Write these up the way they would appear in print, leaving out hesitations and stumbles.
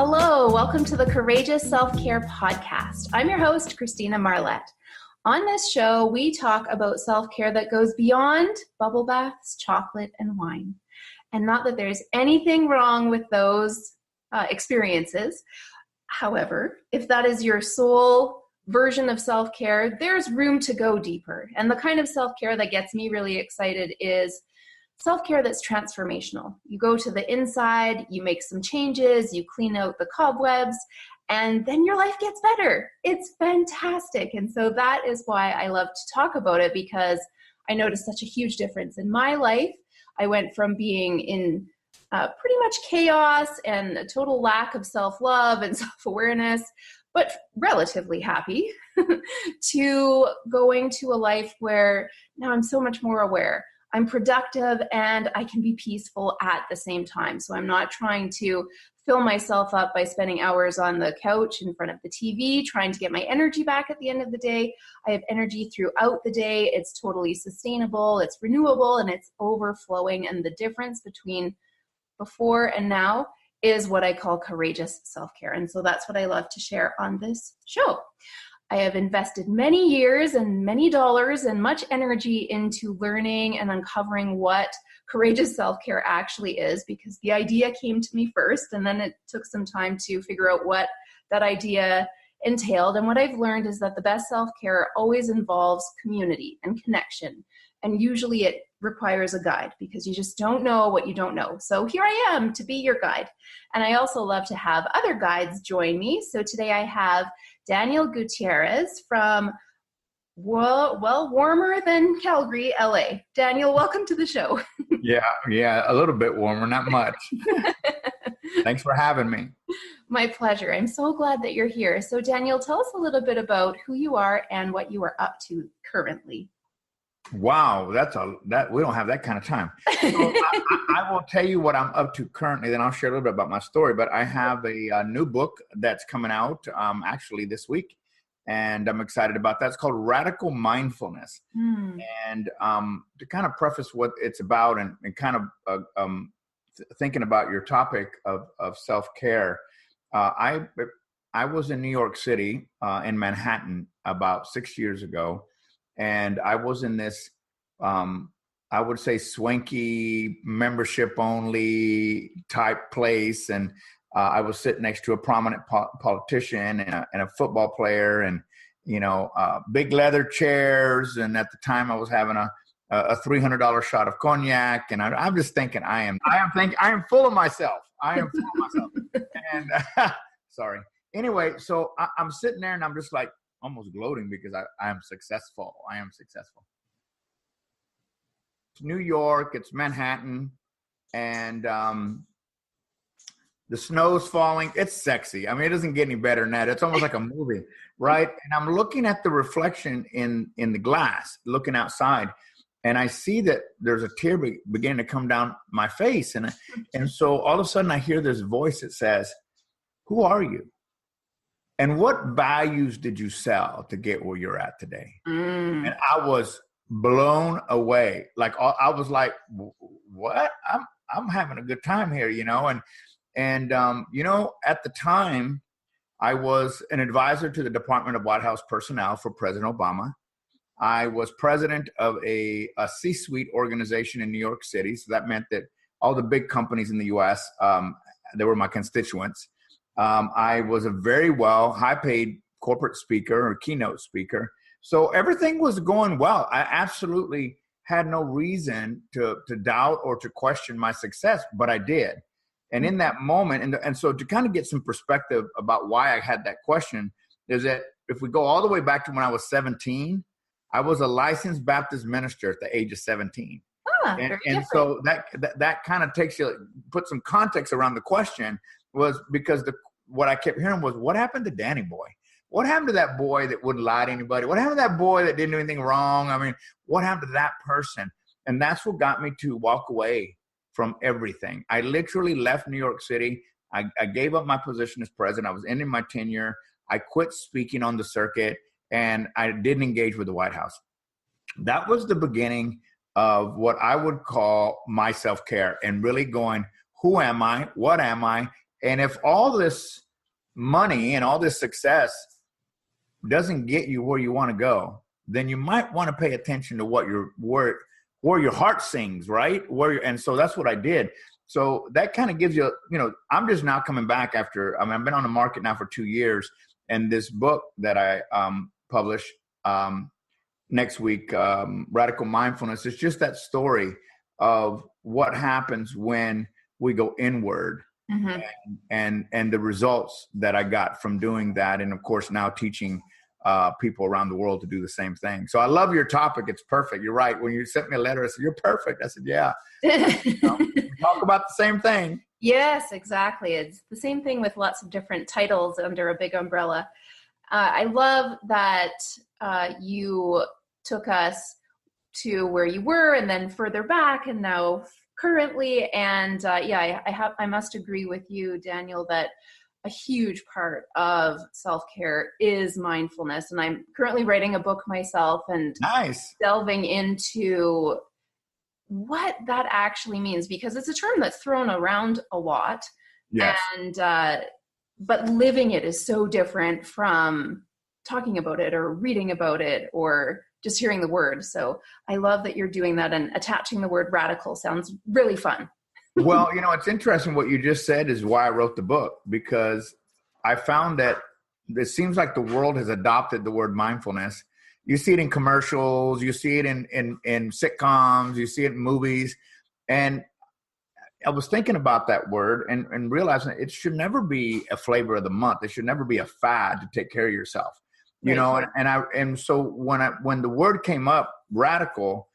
Hello, welcome to the Courageous Self-Care podcast. I'm your host, Christina Marlette. On this show, we talk about self-care that goes beyond bubble baths, chocolate, and wine. And not that there's anything wrong with those experiences. However, if that is your sole version of self-care, there's room to go deeper. And the kind of self-care that gets me really excited is self-care that's transformational. You go to the inside, you make some changes, you clean out the cobwebs, and then your life gets better. It's fantastic. And so that is why I love to talk about it, because I noticed such a huge difference in my life. I went from being in pretty much chaos and a total lack of self-love and self-awareness, but relatively happy, to going to a life where now I'm so much more aware. I'm productive and I can be peaceful at the same time. So I'm not trying to fill myself up by spending hours on the couch in front of the TV, trying to get my energy back at the end of the day. I have energy throughout the day. It's totally sustainable, it's renewable, and it's overflowing. And the difference between before and now is what I call courageous self-care. And so that's what I love to share on this show. I have invested many years and many dollars and much energy into learning and uncovering what courageous self-care actually is, because the idea came to me first, and then it took some time to figure out what that idea entailed. And what I've learned is that the best self-care always involves community and connection. And usually it requires a guide, because you just don't know what you don't know. So here I am to be your guide. And I also love to have other guides join me. So today I have Daniel Gutierrez from, warmer than Calgary, LA. Daniel, welcome to the show. Yeah, a little bit warmer, not much. Thanks for having me. My pleasure. I'm so glad that you're here. So Daniel, tell us a little bit about who you are and what you are up to currently. Wow, we don't have that kind of time. So I will tell you what I'm up to currently, then I'll share a little bit about my story. But I have a new book that's coming out actually this week, and I'm excited about that. It's called Radical Mindfulness. And to kind of preface what it's about and kind of thinking about your topic of self-care, I was in New York City, in Manhattan, about 6 years ago. And I was in this, I would say, swanky, membership only type place. And I was sitting next to a prominent politician and a football player, and, big leather chairs. And at the time I was having a $300 shot of cognac. And I'm just thinking, I am full of myself. And sorry. Anyway, so I'm sitting there and I'm just like, almost gloating, because I am successful. It's New York, it's Manhattan, and the snow's falling. It's sexy. I mean, it doesn't get any better than that. It's almost like a movie, right? And I'm looking at the reflection in the glass, looking outside, and I see that there's a tear beginning to come down my face. And so all of a sudden I hear this voice that says, "Who are you? And what values did you sell to get where you're at today?" And I was blown away. Like, I was like, what? I'm having a good time here, And at the time, I was an advisor to the Department of White House Personnel for President Obama. I was president of a C-suite organization in New York City. So that meant that all the big companies in the U.S., they were my constituents. I was a very high-paid corporate speaker or keynote speaker. So everything was going well. I absolutely had no reason to doubt or to question my success, but I did. And in that moment, and so to kind of get some perspective about why I had that question, is that if we go all the way back to when I was 17, I was a licensed Baptist minister at the age of 17. And so that kind of put some context around the question, was because what I kept hearing was, what happened to Danny boy? What happened to that boy that wouldn't lie to anybody? What happened to that boy that didn't do anything wrong? I mean, what happened to that person? And that's what got me to walk away from everything. I literally left New York City. I gave up my position as president. I was ending my tenure. I quit speaking on the circuit, and I didn't engage with the White House. That was the beginning of what I would call my self-care, and really going, who am I? What am I? And if all this money and all this success doesn't get you where you want to go, then you might want to pay attention to what where your heart sings, right? And so that's what I did. So that kind of gives you, I'm just now coming back after, I've been on the market now for 2 years, and this book that I publish next week, Radical Mindfulness, is just that story of what happens when we go inward. Mm-hmm. and the results that I got from doing that. And of course, now teaching people around the world to do the same thing. So I love your topic. It's perfect. You're right. When you sent me a letter, I said, "You're perfect." I said, "Yeah." We talk about the same thing. Yes, exactly. It's the same thing with lots of different titles under a big umbrella. I love that you took us to where you were and then further back and now currently. And I must agree with you, Daniel, that a huge part of self-care is mindfulness. And I'm currently writing a book myself and delving into what that actually means, because it's a term that's thrown around a lot. Yes. And but living it is so different from talking about it or reading about it or just hearing the word. So I love that you're doing that, and attaching the word radical sounds really fun. Well, it's interesting what you just said is why I wrote the book, because I found that it seems like the world has adopted the word mindfulness. You see it in commercials, you see it in sitcoms, you see it in movies. And I was thinking about that word and realizing it should never be a flavor of the month. It should never be a fad to take care of yourself. And so when the word came up, radical,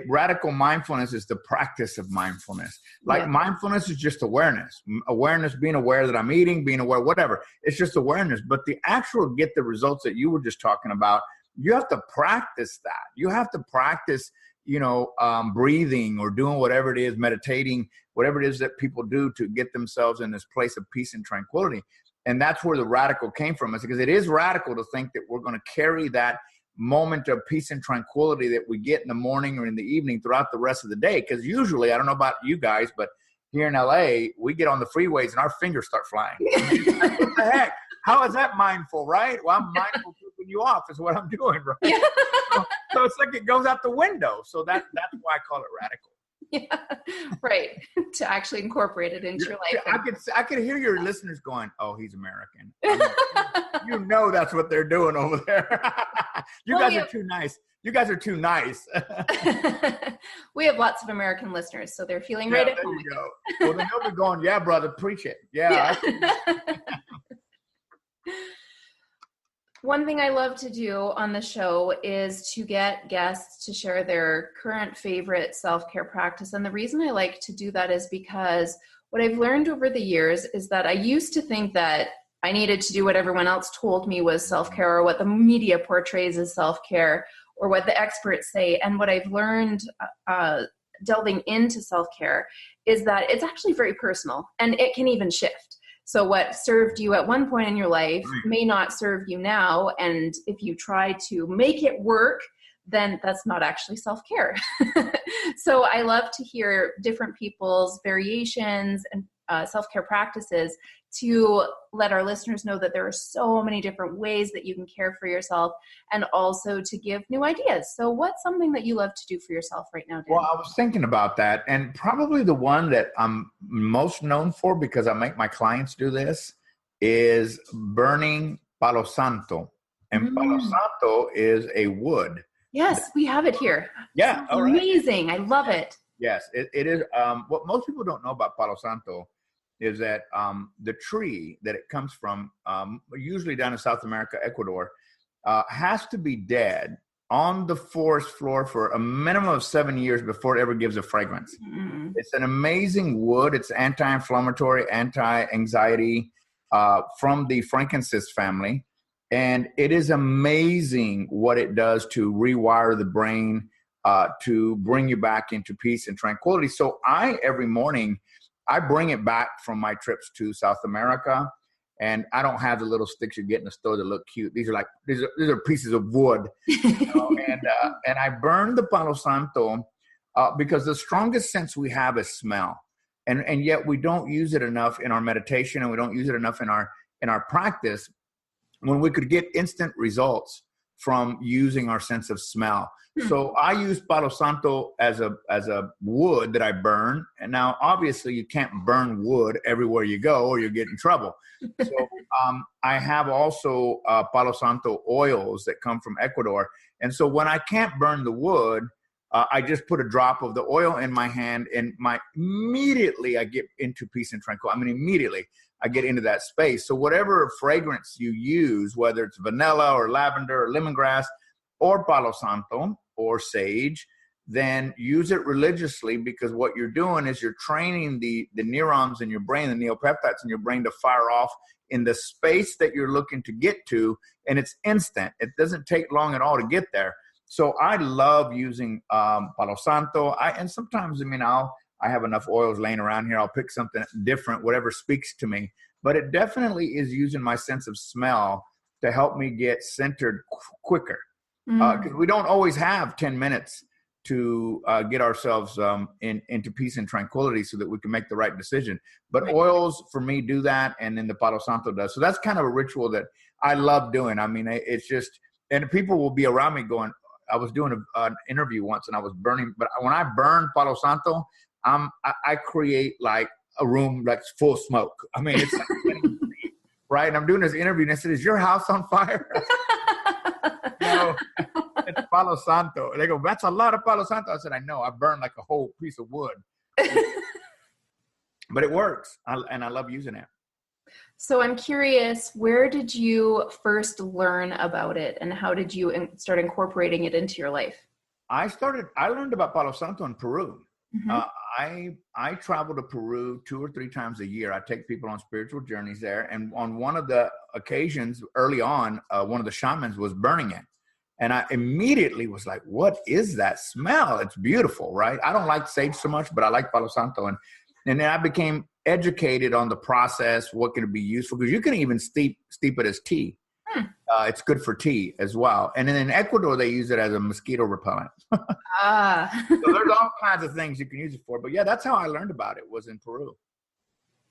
radical mindfulness is the practice of mindfulness. Mindfulness is just awareness, being aware that I'm eating, being aware, whatever. It's just awareness. But the actual get the results that you were just talking about, you have to practice that. You have to practice, breathing or doing whatever it is, meditating, whatever it is that people do to get themselves in this place of peace and tranquility. And that's where the radical came from, is because it is radical to think that we're going to carry that moment of peace and tranquility that we get in the morning or in the evening throughout the rest of the day. Because usually, I don't know about you guys, but here in LA, we get on the freeways and our fingers start flying. What the heck? How is that mindful, right? Well, I'm mindful keeping you off is what I'm doing, right? Yeah. So it's like it goes out the window. So that's why I call it radical. Yeah, right. To actually incorporate it into your life. I could hear your listeners going, "Oh, he's American." That's what they're doing over there. You guys are too nice. You guys are too nice. We have lots of American listeners, so they're feeling right at home. There you go. Well, then they'll be going, "Yeah, brother, preach it." Yeah. One thing I love to do on the show is to get guests to share their current favorite self-care practice. And the reason I like to do that is because what I've learned over the years is that I used to think that I needed to do what everyone else told me was self-care, or what the media portrays as self-care, or what the experts say. And what I've learned delving into self-care is that it's actually very personal, and it can even shift. So what served you at one point in your life may not serve you now. And if you try to make it work, then that's not actually self-care. So I love to hear different people's variations and self-care practices, to let our listeners know that there are so many different ways that you can care for yourself, and also to give new ideas. So what's something that you love to do for yourself right now, Dan? Well, I was thinking about that, and probably the one that I'm most known for, because I make my clients do this, is burning Palo Santo. And Palo Santo is a wood. Yes, we have it here. Yeah. It's amazing. Right. I love it. Yes, it is. What most people don't know about Palo Santo is that the tree that it comes from, usually down in South America, Ecuador, has to be dead on the forest floor for a minimum of 7 years before it ever gives a fragrance. Mm-hmm. It's an amazing wood. It's anti-inflammatory, anti-anxiety, from the frankincense family. And it is amazing what it does to rewire the brain, to bring you back into peace and tranquility. So every morning, I bring it back from my trips to South America, and I don't have the little sticks you get in the store that look cute. These are pieces of wood, and I burn the Palo Santo because the strongest sense we have is smell. And yet we don't use it enough in our meditation, and we don't use it enough in our practice, when we could get instant results from using our sense of smell. So I use Palo Santo as a wood that I burn. And now obviously you can't burn wood everywhere you go or you get in trouble. So I have also Palo Santo oils that come from Ecuador. And so when I can't burn the wood, I just put a drop of the oil in my hand, and immediately I get into peace and tranquility. I mean, immediately I get into that space. So whatever fragrance you use, whether it's vanilla or lavender or lemongrass or Palo Santo or sage, then use it religiously, because what you're doing is you're training the neurons in your brain, the neopeptides in your brain, to fire off in the space that you're looking to get to, and it's instant. It doesn't take long at all to get there. So I love using Palo Santo. And sometimes, I have enough oils laying around here. I'll pick something different, whatever speaks to me. But it definitely is using my sense of smell to help me get centered quicker. Because we don't always have 10 minutes to get ourselves into peace and tranquility so that we can make the right decision. But oils, for me, do that, and then the Palo Santo does. So that's kind of a ritual that I love doing. I mean, it's just, and people will be around me going, I was doing an interview once and I was burning, but when I burn Palo Santo, I create like a room that's full of smoke. I mean, it's like, right? And I'm doing this interview and I said, "Is your house on fire?" No, it's Palo Santo. And they go, "That's a lot of Palo Santo." I said, "I know. I burned like a whole piece of wood." But it works. And I love using it. So I'm curious, where did you first learn about it, and how did you start incorporating it into your life? I learned about Palo Santo in Peru. I travel to Peru 2 or 3 times a year. I take people on spiritual journeys there. And on one of the occasions early on, one of the shamans was burning it. And I immediately was like, what is that smell? It's beautiful, right? I don't like sage so much, but I like Palo Santo. And then I became educated on the process, what can it be used for, because you can even steep it as tea. It's good for tea as well. And then in Ecuador, they use it as a mosquito repellent. So there's all kinds of things you can use it for. But yeah, that's how I learned about it, was in Peru.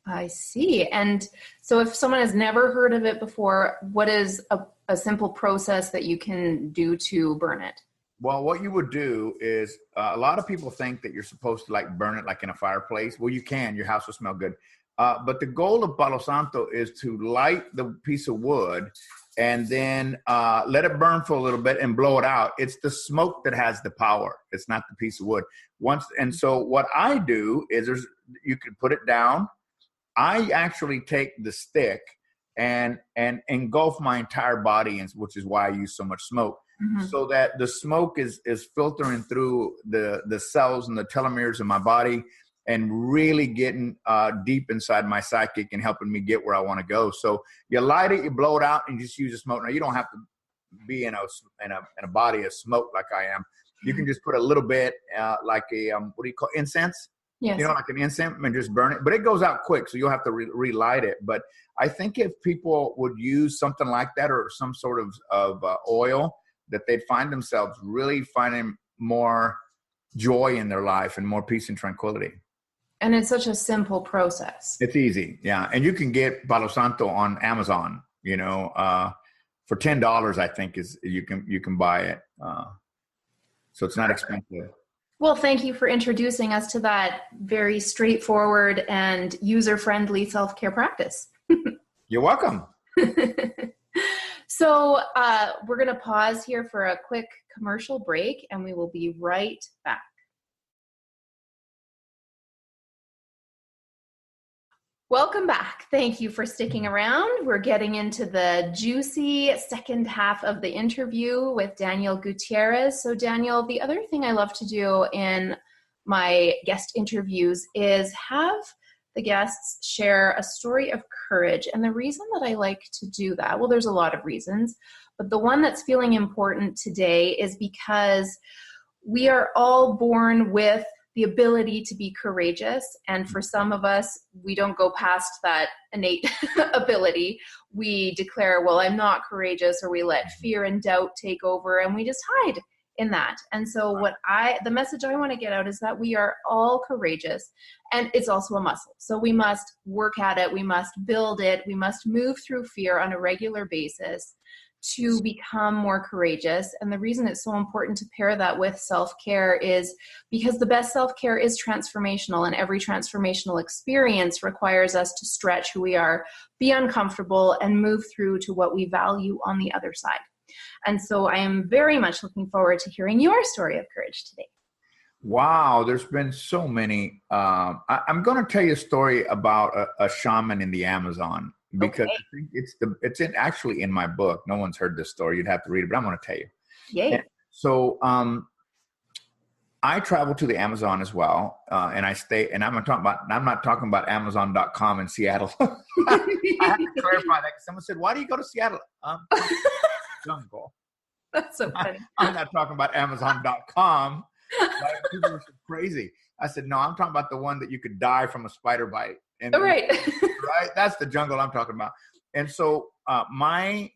I see. And so if someone has never heard of it before, what is a simple process that you can do to burn it? Well, what you would do is a lot of people think that you're supposed to like burn it like in a fireplace. Well, you can. Your house will smell good. But the goal of Palo Santo is to light the piece of wood and then let it burn for a little bit and blow it out. It's the smoke that has the power. It's not the piece of wood. And so what I do is you can put it down. I actually take the stick and engulf my entire body, which is why I use so much smoke. So that the smoke is filtering through the cells and the telomeres in my body and really getting deep inside my psychic and helping me get where I want to go. So you light it, you blow it out, and you just use the smoke. Now, you don't have to be in a body of smoke like I am. You can just put a little bit like a, what do you call incense? Yes. Like an incense, and just burn it. But it goes out quick, so you'll have to relight it. But I think if people would use something like that, or some sort of oil, that they'd find themselves really finding more joy in their life and more peace and tranquility. And it's such a simple process. It's easy. Yeah. And you can get Palo Santo on Amazon, for $10, I think you can buy it. So it's not expensive. Well, thank you for introducing us to that very straightforward and user-friendly self-care practice. You're welcome. So we're going to pause here for a quick commercial break, and we will be right back. Welcome back. Thank you for sticking around. We're getting into the juicy second half of the interview with Daniel Gutierrez. So Daniel, the other thing I love to do in my guest interviews is have the guests share a story of courage. And the reason that I like to do that, well, there's a lot of reasons, but the one that's feeling important today is because we are all born with the ability to be courageous. And for some of us, we don't go past that innate ability. We declare, well, I'm not courageous, or we let fear and doubt take over, and we just hide in that. And so the message I want to get out is that we are all courageous, and it's also a muscle. So we must work at it. We must build it. We must move through fear on a regular basis to become more courageous. And the reason it's so important to pair that with self-care is because the best self-care is transformational, and every transformational experience requires us to stretch who we are, be uncomfortable, and move through to what we value on the other side. And so I am very much looking forward to hearing your story of courage today. Wow, there's been so many. I'm going to tell you a story about a shaman in the Amazon, because I think it's actually in my book. No one's heard this story. You'd have to read it, but I'm going to tell you. Yay. And so I travel to the Amazon as well, and I stay. And I'm not talking about Amazon.com in Seattle. I have to clarify that, because someone said, "Why do you go to Seattle?" Jungle. That's so funny. I'm not talking about Amazon.com. Like, people are so crazy. I said, no, I'm talking about the one that you could die from a spider bite. And right. Right? That's the jungle I'm talking about. And so my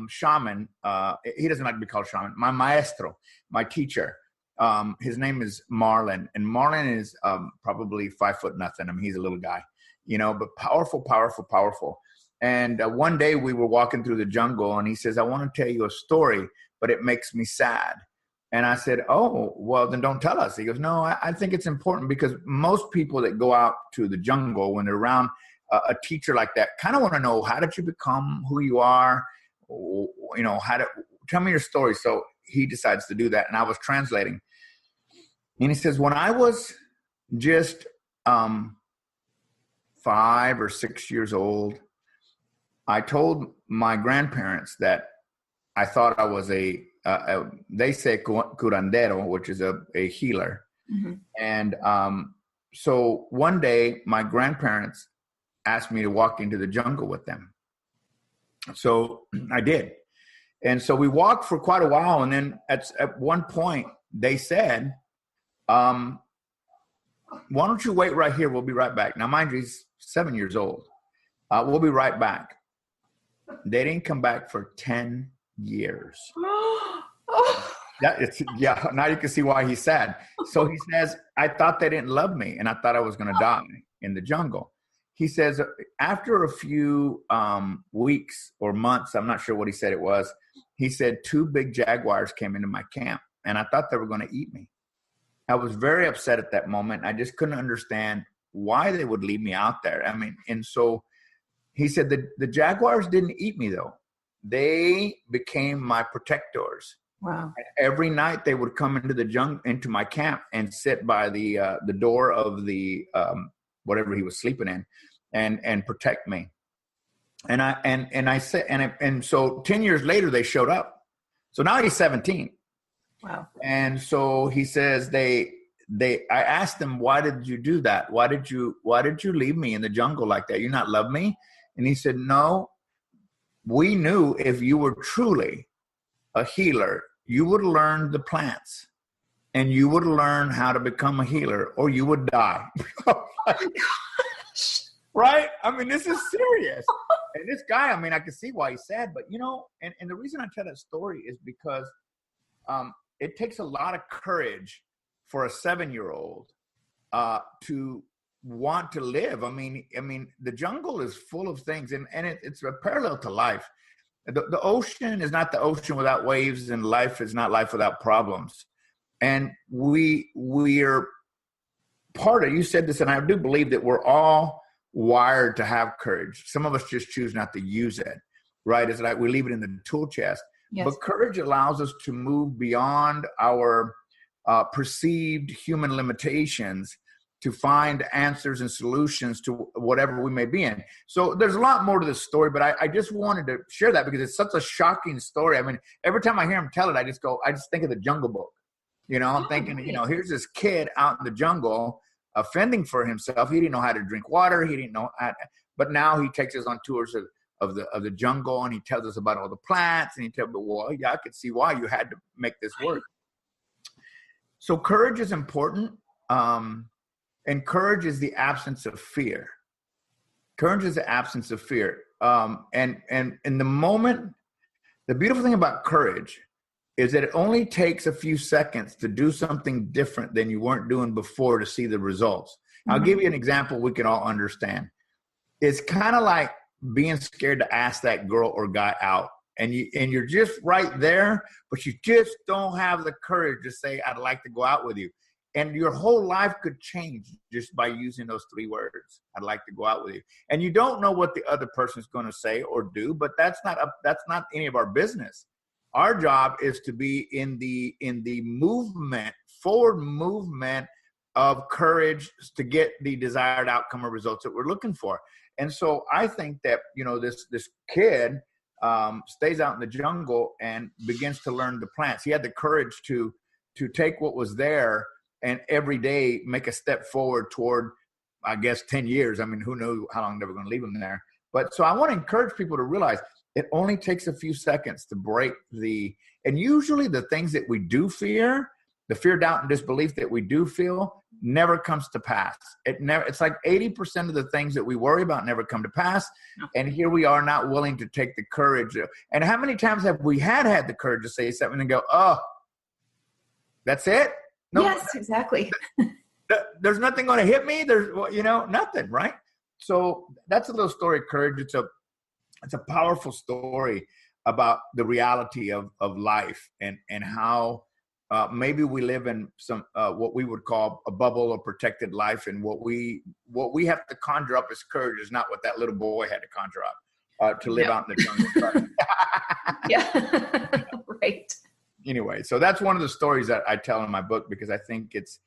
shaman, he doesn't like to be called shaman, my maestro, my teacher, his name is Marlon. And Marlon is probably 5 foot nothing. I mean, he's a little guy, but powerful, powerful, powerful. And one day we were walking through the jungle, and he says, I want to tell you a story, but it makes me sad. And I said, oh, well, then don't tell us. He goes, no, I think it's important, because most people that go out to the jungle, when they're around a teacher like that, kind of want to know, how did you become who you are? Tell me your story. So he decides to do that. And I was translating. And he says, when I was just 5 or 6 years old, I told my grandparents that I thought I was they say curandero, which is a healer. Mm-hmm. And so one day my grandparents asked me to walk into the jungle with them. So I did. And so we walked for quite a while. And then at one point they said, why don't you wait right here? We'll be right back. Now, mind you, he's 7 years old. We'll be right back. They didn't come back for 10 years. Now you can see why he's sad. So he says, I thought they didn't love me, and I thought I was going to die in the jungle. He says, after a few weeks or months, I'm not sure what he said it was, he said 2 big jaguars came into my camp, and I thought they were going to eat me. I was very upset at that moment. I just couldn't understand why they would leave me out there. I mean, and so he said that the jaguars didn't eat me, though. They became my protectors. Wow. And every night they would come into my camp and sit by the door of the whatever he was sleeping in, and protect me. And so 10 years later they showed up. So now he's 17. Wow. And so he says I asked them, why did you do that? Why did you leave me in the jungle like that? You not love me? And he said, no, we knew if you were truly a healer, you would learn the plants, and you would learn how to become a healer, or you would die. Oh my gosh. Right? I mean, this is serious. And this guy, I mean, I can see why he's sad, but and the reason I tell that story is because it takes a lot of courage for a 7-year-old to want to live. I mean, the jungle is full of things, and it's a parallel to life. The ocean is not the ocean without waves, and life is not life without problems. And we're part of, you said this, and I do believe that we're all wired to have courage. Some of us just choose not to use it, right? It's like we leave it in the tool chest. Yes. But courage allows us to move beyond our perceived human limitations to find answers and solutions to whatever we may be in. So there's a lot more to this story, but I just wanted to share that because it's such a shocking story. I mean, every time I hear him tell it, I just think of the Jungle Book. I'm thinking, here's this kid out in the jungle fending for himself. He didn't know how to drink water. He didn't know but now he takes us on tours of the jungle, and he tells us about all the plants, and he tells me, well, yeah, I could see why you had to make this work. So courage is important. And courage is the absence of fear. Courage is the absence of fear. And in the moment, the beautiful thing about courage is that it only takes a few seconds to do something different than you weren't doing before to see the results. I'll give you an example we can all understand. It's kind of like being scared to ask that girl or guy out. And you're just right there, but you just don't have the courage to say, I'd like to go out with you. And your whole life could change just by using those 3 words. I'd like to go out with you. And you don't know what the other person's going to say or do, but that's not any of our business. Our job is to be in the forward movement of courage to get the desired outcome or results that we're looking for. And so I think that, this kid stays out in the jungle and begins to learn the plants. He had the courage to take what was there and every day make a step forward toward, I guess, 10 years. I mean, who knows how long they were going to leave him there. But so I want to encourage people to realize it only takes a few seconds to break and usually the things that we do fear, the fear, doubt, and disbelief that we do feel never comes to pass. It's like 80% of the things that we worry about never come to pass. And here we are not willing to take the courage. And how many times have we had the courage to say something and go, oh, that's it? No, yes, exactly. There's nothing going to hit me. There's, nothing, right? So that's a little story of courage. It's a powerful story about the reality of life and how maybe we live in some what we would call a bubble or protected life, and what we have to conjure up as courage is not what that little boy had to conjure up to live out in the jungle. Yeah, right. Anyway, so that's one of the stories that I tell in my book, because I think it's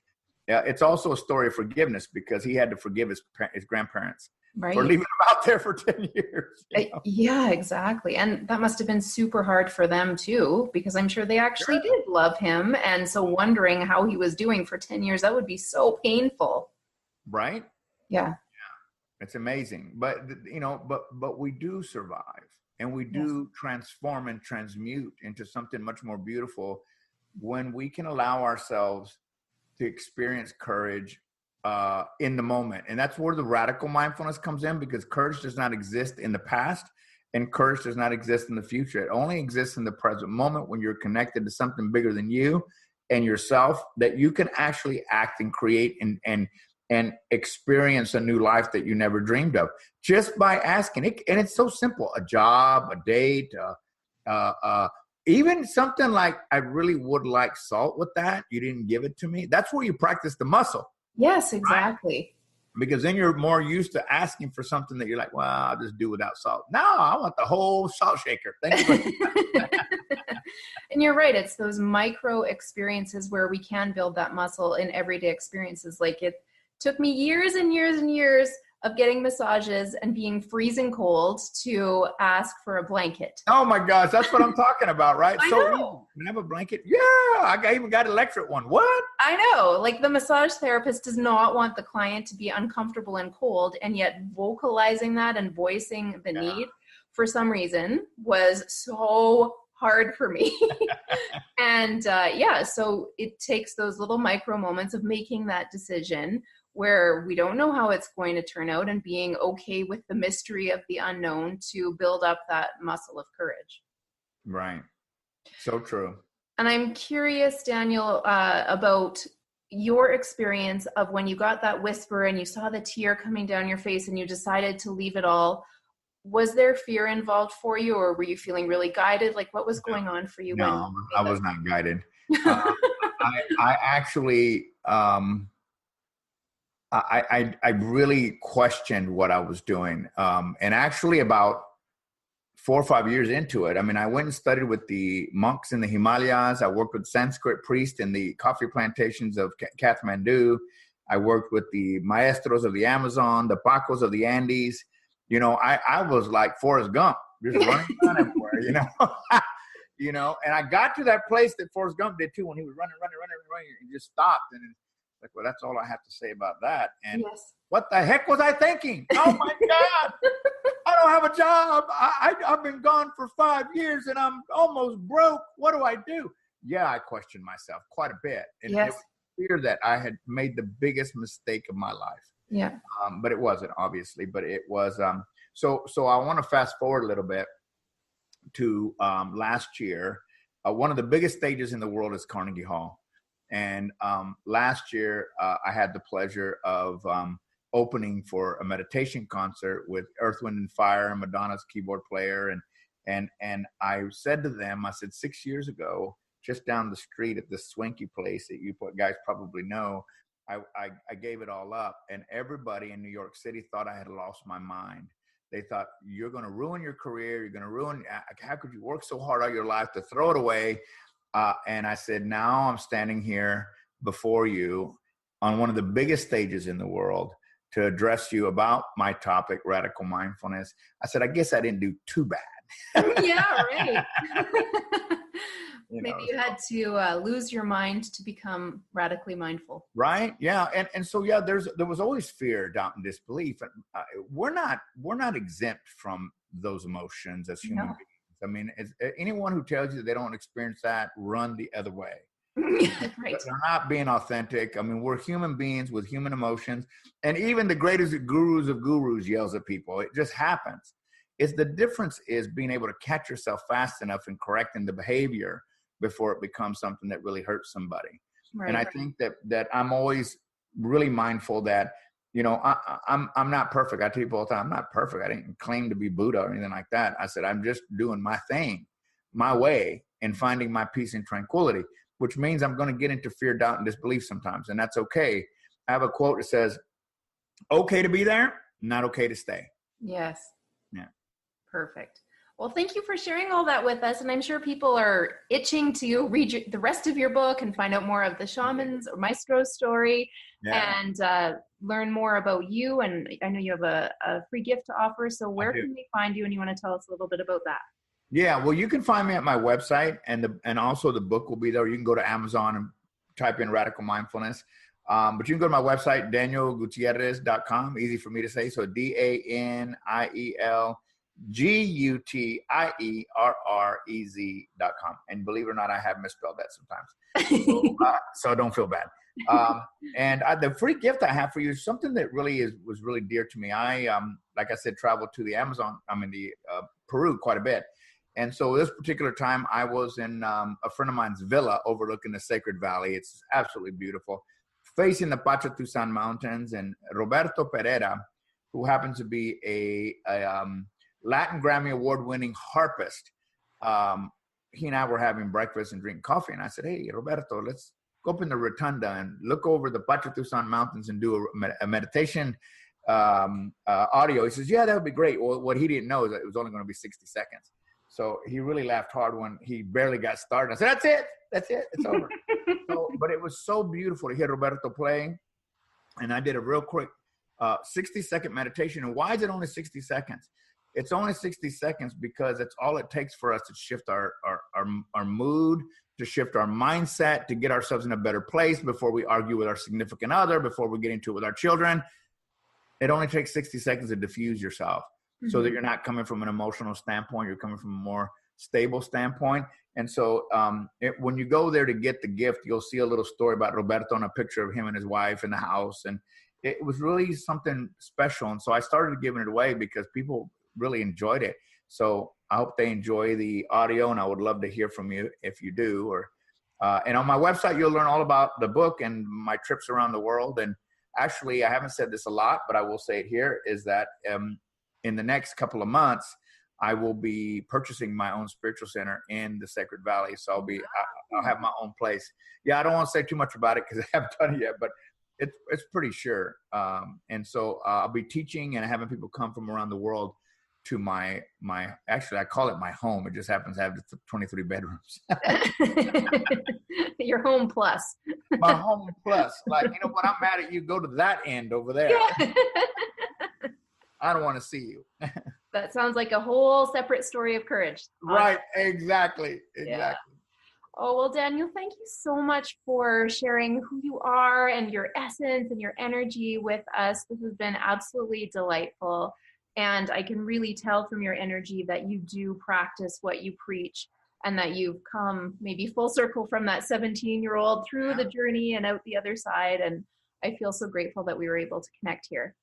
also a story of forgiveness, because he had to forgive his grandparents for leaving him out there for 10 years. Yeah, exactly. And that must have been super hard for them too, because I'm sure they actually did love him. And so wondering how he was doing for 10 years, that would be so painful. Right? Yeah. It's amazing. But, but we do survive, and we do transform and transmute into something much more beautiful when we can allow ourselves to experience courage in the moment. And that's where the radical mindfulness comes in, because courage does not exist in the past and courage does not exist in the future. It only exists in the present moment, when you're connected to something bigger than you and yourself, that you can actually act and create and experience a new life that you never dreamed of just by asking it. And it's so simple: a job, a date, even something like, I really would like salt with that. You didn't give it to me. That's where you practice the muscle. Yes, exactly. Right? Because then you're more used to asking for something that you're like, well, I'll just do without salt. No, I want the whole salt shaker. Thank you. And you're right. It's those micro experiences where we can build that muscle in everyday experiences. Like, it took me years and years and years of getting massages and being freezing cold to ask for a blanket. Oh my gosh, that's what I'm talking about, right? I so know. Can I have a blanket? Yeah, I even got an electric one. What? I know. Like, the massage therapist does not want the client to be uncomfortable and cold, and yet vocalizing that and voicing the need for some reason was so hard for me. And so it takes those little micro moments of making that decision where we don't know how it's going to turn out, and being okay with the mystery of the unknown to build up that muscle of courage. Right. So true. And I'm curious, Daniel, about your experience of when you got that whisper and you saw the tear coming down your face and you decided to leave it all. Was there fear involved for you, or were you feeling really guided? Like, what was going on for you? No, I was not guided. I actually, I really questioned what I was doing. And actually about 4 or 5 years into it, I mean, I went and studied with the monks in the Himalayas. I worked with Sanskrit priests in the coffee plantations of Kathmandu. I worked with the maestros of the Amazon, the Pacos of the Andes. I was like Forrest Gump, just running around everywhere, and I got to that place that Forrest Gump did too, when he was running, he just stopped, and like, well, that's all I have to say about that. And what the heck was I thinking? Oh my God, I don't have a job. I've been gone for 5 years and I'm almost broke. What do I do? Yeah, I questioned myself quite a bit. And it was clear that I had made the biggest mistake of my life. Yeah. But it wasn't, obviously, but it was, so I want to fast forward a little bit to last year. one of the biggest stages in the world is Carnegie Hall. And last year, I had the pleasure of opening for a meditation concert with Earth, Wind, and Fire and Madonna's keyboard player. And I said to them, I said, 6 years ago, just down the street at this swanky place that you guys probably know, I gave it all up. And everybody in New York City thought I had lost my mind. They thought, you're going to ruin your career. You're going to ruin, how could you work so hard all your life to throw it away? And I said, now I'm standing here before you on one of the biggest stages in the world to address you about my topic, radical mindfulness. I said, I guess I didn't do too bad. Yeah, right. Maybe you had to lose your mind to become radically mindful. Right. Yeah. And so, yeah, there was always fear, doubt, and disbelief. And we're not exempt from those emotions as human beings. I mean, anyone who tells you they don't experience that, run the other way. Right. They're not being authentic. I mean, we're human beings with human emotions. And even the greatest gurus of gurus yells at people. It just happens. The difference is being able to catch yourself fast enough and correcting the behavior before it becomes something that really hurts somebody. Right, and I think that I'm always really mindful that, you know, I'm not perfect. I tell people all the time, I'm not perfect. I didn't claim to be Buddha or anything like that. I said, I'm just doing my thing, my way, and finding my peace and tranquility, which means I'm going to get into fear, doubt, and disbelief sometimes. And that's okay. I have a quote that says, okay to be there, not okay to stay. Yes. Yeah. Perfect. Well, thank you for sharing all that with us. And I'm sure people are itching to read the rest of your book and find out more of the shaman's or maestro's story and learn more about you. And I know you have a free gift to offer. So where can we find you? And you want to tell us a little bit about that? Yeah, well, you can find me at my website, and also the book will be there. You can go to Amazon and type in Radical Mindfulness. But you can go to my website, danielgutierrez.com. Easy for me to say. So DanielGutierrez.com. And believe it or not, I have misspelled that sometimes. So don't feel bad. And the free gift I have for you is something that was really dear to me. I, like I said, traveled to the Amazon, Peru quite a bit. And so this particular time I was in a friend of mine's villa overlooking the Sacred Valley. It's absolutely beautiful, facing the Pachatusan Mountains. And Roberto Pereira, who happens to be a Latin Grammy Award-winning harpist, he and I were having breakfast and drinking coffee. And I said, hey, Roberto, let's go up in the rotunda and look over the Pachatusan Mountains and do a meditation audio. He says, yeah, that would be great. Well, what he didn't know is that it was only going to be 60 seconds. So he really laughed hard when he barely got started. I said, that's it, it's over. But it was so beautiful to hear Roberto play. And I did a real quick 60-second meditation. And why is it only 60 seconds? It's only 60 seconds because it's all it takes for us to shift our mood, to shift our mindset, to get ourselves in a better place before we argue with our significant other, before we get into it with our children. It only takes 60 seconds to diffuse yourself so that you're not coming from an emotional standpoint. You're coming from a more stable standpoint. And so when you go there to get the gift, you'll see a little story about Roberto and a picture of him and his wife in the house. And it was really something special. And so I started giving it away because people really enjoyed it. So I hope they enjoy the audio, and I would love to hear from you if you do. And on my website, you'll learn all about the book and my trips around the world. And actually, I haven't said this a lot, but I will say it here, is that in the next couple of months, I will be purchasing my own spiritual center in the Sacred Valley. So I'll have my own place. Yeah, I don't want to say too much about it because I haven't done it yet, but it's pretty sure. And so I'll be teaching and having people come from around the world to my actually, I call it my home. It just happens to have 23 bedrooms. Your home plus. My home plus. Like, you know what? I'm mad at you. Go to that end over there. Yeah. I don't want to see you. That sounds like a whole separate story of courage. Right. Exactly. Yeah. Oh, well, Daniel, thank you so much for sharing who you are and your essence and your energy with us. This has been absolutely delightful. And I can really tell from your energy that you do practice what you preach, and that you've come maybe full circle from that 17-year-old through the journey and out the other side. And I feel so grateful that we were able to connect here.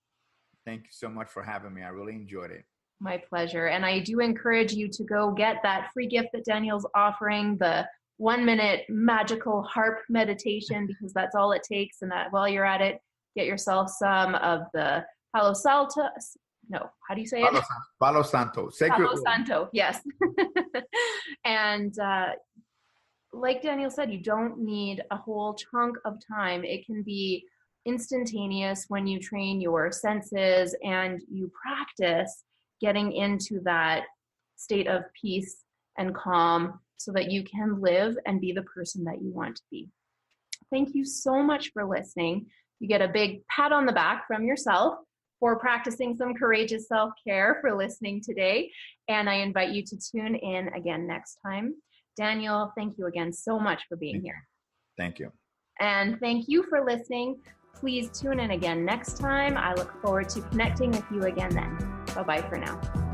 Thank you so much for having me. I really enjoyed it. My pleasure. And I do encourage you to go get that free gift that Daniel's offering, the 1-minute magical harp meditation, because that's all it takes. And that while you're at it, get yourself some of the Palo Santo. No, how do you say it? Palo Santo. Sacred Palo Santo, yes. And like Daniel said, you don't need a whole chunk of time. It can be instantaneous when you train your senses and you practice getting into that state of peace and calm so that you can live and be the person that you want to be. Thank you so much for listening. You get a big pat on the back from yourself for practicing some courageous self-care, for listening today. And I invite you to tune in again next time. Daniel, thank you again so much for being here. Thank you. And thank you for listening. Please tune in again next time. I look forward to connecting with you again then. Bye-bye for now.